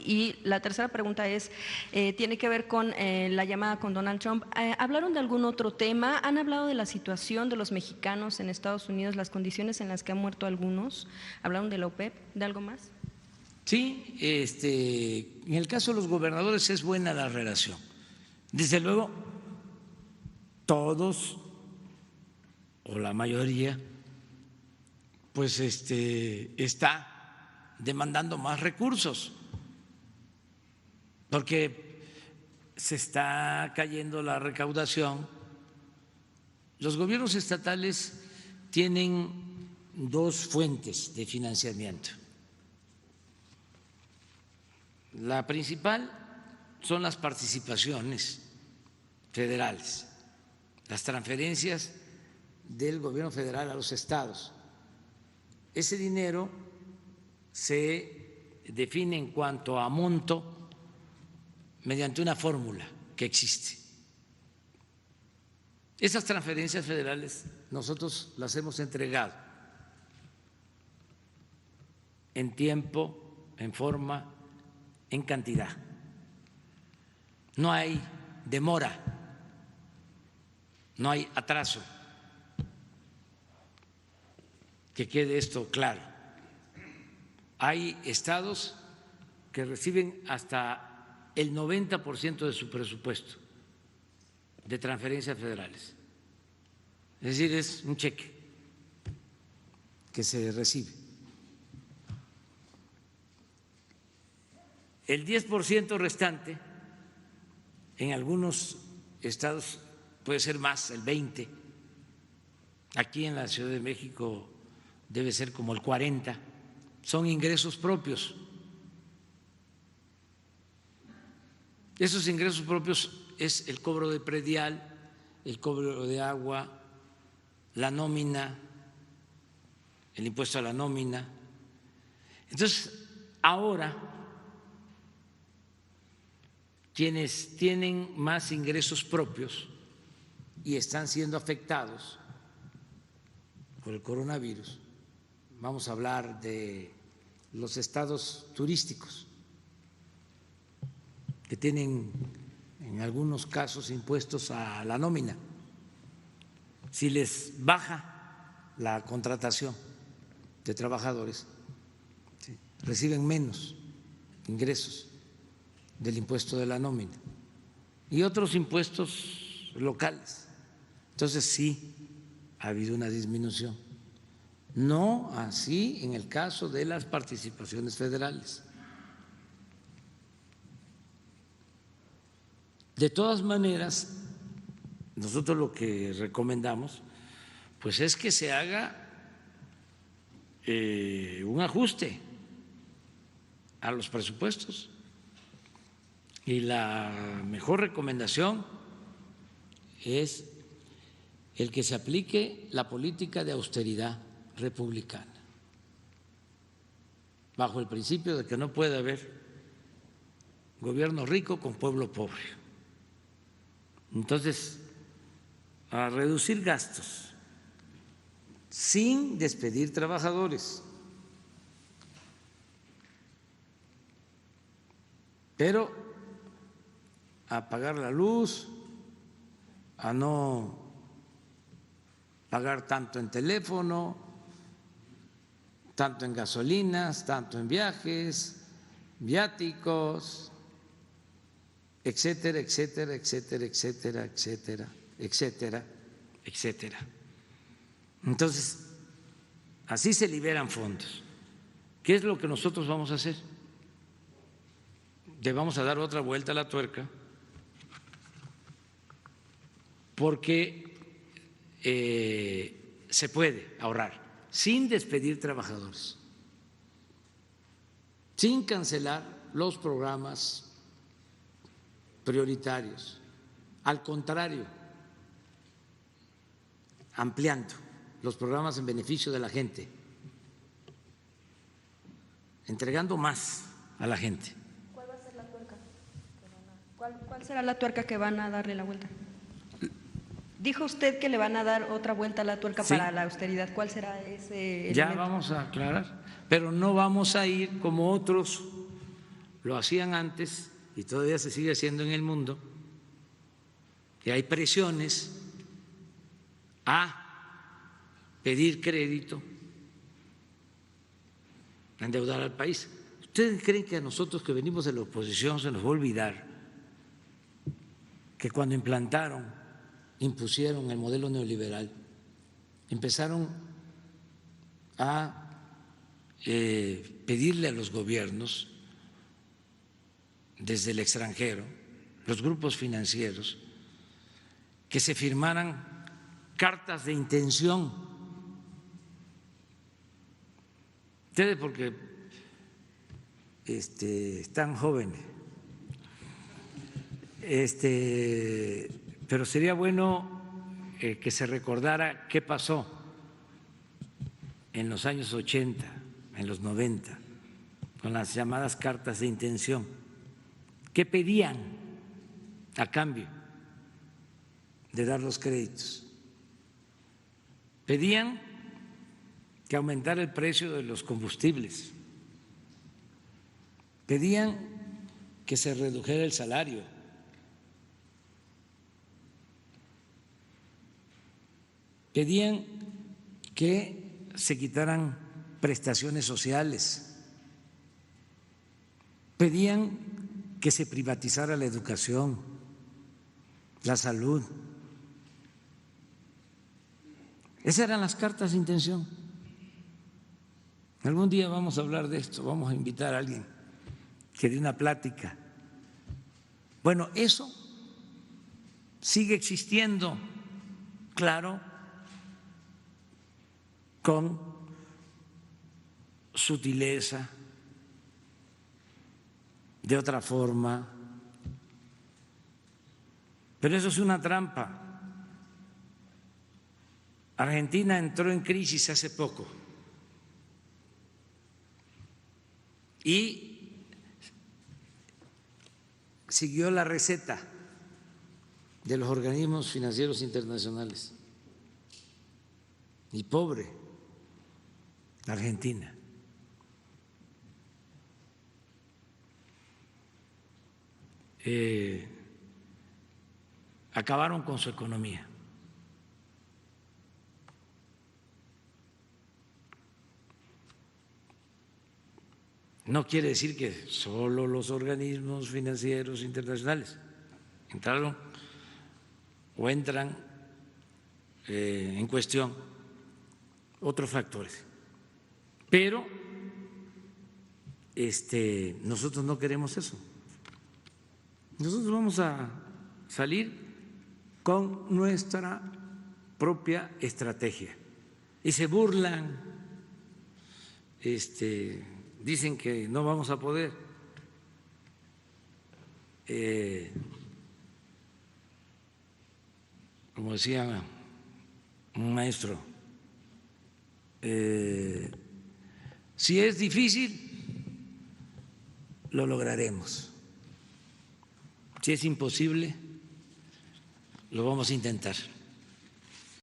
Y la tercera pregunta es, tiene que ver con la llamada con Donald Trump. ¿Hablaron de algún otro tema? ¿Han hablado de la situación de los mexicanos en Estados Unidos, las condiciones en las que han muerto algunos? ¿Hablaron de la OPEP, de algo más? Sí, en el caso de los gobernadores es buena la relación. Desde luego, todos o la mayoría, pues está demandando más recursos, porque se está cayendo la recaudación. Los gobiernos estatales tienen dos fuentes de financiamiento. La principal son las participaciones federales, las transferencias del gobierno federal a los estados. Ese dinero se define en cuanto a monto mediante una fórmula que existe. Esas transferencias federales nosotros las hemos entregado en tiempo, en forma, en cantidad. No hay demora, no hay atraso. Que quede esto claro. Hay estados que reciben hasta el 90% de su presupuesto de transferencias federales. Es decir, es un cheque que se recibe. El 10% restante, en algunos estados puede ser más, el 20%, aquí en la Ciudad de México debe ser como el 40%, son ingresos propios. Esos ingresos propios es el cobro de predial, el cobro de agua, la nómina, el impuesto a la nómina. Entonces, ahora quienes tienen más ingresos propios y están siendo afectados por el coronavirus, vamos a hablar de los estados turísticos, que tienen en algunos casos impuestos a la nómina. Si les baja la contratación de trabajadores, ¿sí?, reciben menos ingresos del impuesto de la nómina y otros impuestos locales. Entonces sí ha habido una disminución. No así en el caso de las participaciones federales. De todas maneras, nosotros lo que recomendamos pues es que se haga un ajuste a los presupuestos, y la mejor recomendación es el que se aplique la política de austeridad republicana, bajo el principio de que no puede haber gobierno rico con pueblo pobre. Entonces, a reducir gastos sin despedir trabajadores, pero a pagar la luz, a no pagar tanto en teléfono, tanto en gasolinas, tanto en viajes, viáticos, etcétera, etcétera, etcétera, etcétera, etcétera, etcétera, etcétera. Entonces, así se liberan fondos. ¿Qué es lo que nosotros vamos a hacer? Le vamos a dar otra vuelta a la tuerca, porque se puede ahorrar sin despedir trabajadores, sin cancelar los programas prioritarios, al contrario, ampliando los programas en beneficio de la gente, entregando más a la gente. ¿Cuál va a ser la tuerca? ¿Cuál será la tuerca que van a darle la vuelta? Dijo usted que le van a dar otra vuelta a la tuerca, sí, para la austeridad. ¿Cuál será ese elemento? Ya vamos a aclarar, pero no vamos a ir como otros lo hacían antes y todavía se sigue haciendo en el mundo, que hay presiones a pedir crédito, a endeudar al país. ¿Ustedes creen que a nosotros que venimos de la oposición se nos va a olvidar que cuando impusieron el modelo neoliberal, empezaron a pedirle a los gobiernos desde el extranjero, los grupos financieros, que se firmaran cartas de intención? Ustedes porque están jóvenes, pero sería bueno que se recordara qué pasó en los años 80, en los 90, con las llamadas cartas de intención. ¿Qué pedían a cambio de dar los créditos? Pedían que aumentara el precio de los combustibles, pedían que se redujera el salario, pedían que se quitaran prestaciones sociales, pedían que se privatizara la educación, la salud. Esas eran las cartas de intención. Algún día vamos a hablar de esto, vamos a invitar a alguien que dé una plática. Bueno, eso sigue existiendo, claro, con sutileza, de otra forma, pero eso es una trampa. Argentina entró en crisis hace poco y siguió la receta de los organismos financieros internacionales. Y pobre Argentina. Acabaron con su economía. No quiere decir que solo los organismos financieros internacionales entraron o entran en cuestión, otros factores. Pero nosotros no queremos eso. Nosotros vamos a salir con nuestra propia estrategia. Y se burlan, dicen que no vamos a poder. Como decía un maestro, si es difícil, lo lograremos. Si es imposible, lo vamos a intentar.